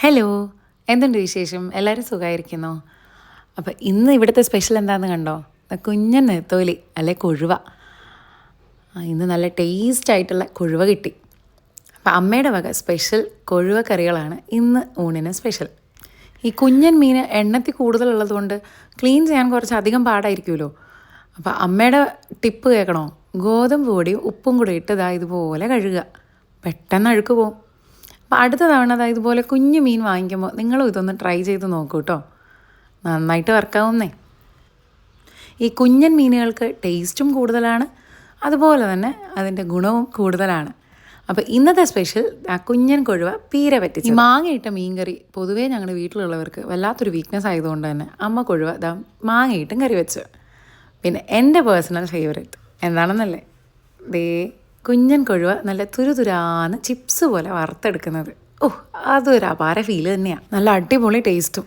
Hello, എന്തുണ്ട് വിശേഷം? എല്ലാവരും സുഖമായിരിക്കുന്നോ? അപ്പോൾ ഇന്ന് ഇവിടുത്തെ സ്പെഷ്യൽ എന്താണെന്ന് കണ്ടോ? കുഞ്ഞൻ നെത്തോലി അല്ലെ കൊഴുവ. ഇന്ന് നല്ല ടേസ്റ്റ് ആയിട്ടുള്ള കൊഴുവ കിട്ടി. അപ്പോൾ അമ്മയുടെ വക സ്പെഷ്യൽ കൊഴുവ കറികളാണ് ഇന്ന് ഊണിന് സ്പെഷ്യൽ. ഈ കുഞ്ഞൻ മീൻ എണ്ണത്തിൽ കൂടുതലുള്ളത് കൊണ്ട് ക്ലീൻ ചെയ്യാൻ കുറച്ച് അധികം പാടായിരിക്കുമല്ലോ. അപ്പോൾ അമ്മയുടെ ടിപ്പ് കേൾക്കണോ? ഗോതമ്പ് പൊടിയും ഉപ്പും കൂടി ഇട്ട് ഇതുപോലെ കഴുകുക. പെട്ടെന്ന് അഴുക്ക് പോവും. അപ്പോൾ അടുത്ത തവണ ഇതുപോലെ കുഞ്ഞു മീൻ വാങ്ങിക്കുമ്പോൾ നിങ്ങളും ഇതൊന്ന് ട്രൈ ചെയ്ത് നോക്കൂ കേട്ടോ. നന്നായിട്ട് വർക്കാവുന്നേ. ഈ കുഞ്ഞൻ മീനുകൾക്ക് ടേസ്റ്റും കൂടുതലാണ്, അതുപോലെ തന്നെ അതിൻ്റെ ഗുണവും കൂടുതലാണ്. അപ്പോൾ ഇന്നത്തെ സ്പെഷ്യൽ കുഞ്ഞൻ കൊഴുവ പീര പറ്റിച്ച്. ഈ മാങ്ങയിട്ട മീൻകറി പൊതുവേ ഞങ്ങളുടെ വീട്ടിലുള്ളവർക്ക് വല്ലാത്തൊരു വീക്ക്നെസ് ആയതുകൊണ്ട് തന്നെ അമ്മ കൊഴുവ മാങ്ങയിട്ടും കറി വെച്ച്. പിന്നെ എൻ്റെ പേഴ്സണൽ ഫേവറേറ്റ് എന്താണെന്നല്ലേ, കുഞ്ഞൻ കൊഴുവ നല്ല തുരുതുരാന്ന് ചിപ്സ് പോലെ വറുത്തെടുക്കുന്നത്. അതൊരു അപാര ഫീല് തന്നെയാണ്. നല്ല അടിപൊളി ടേസ്റ്റും.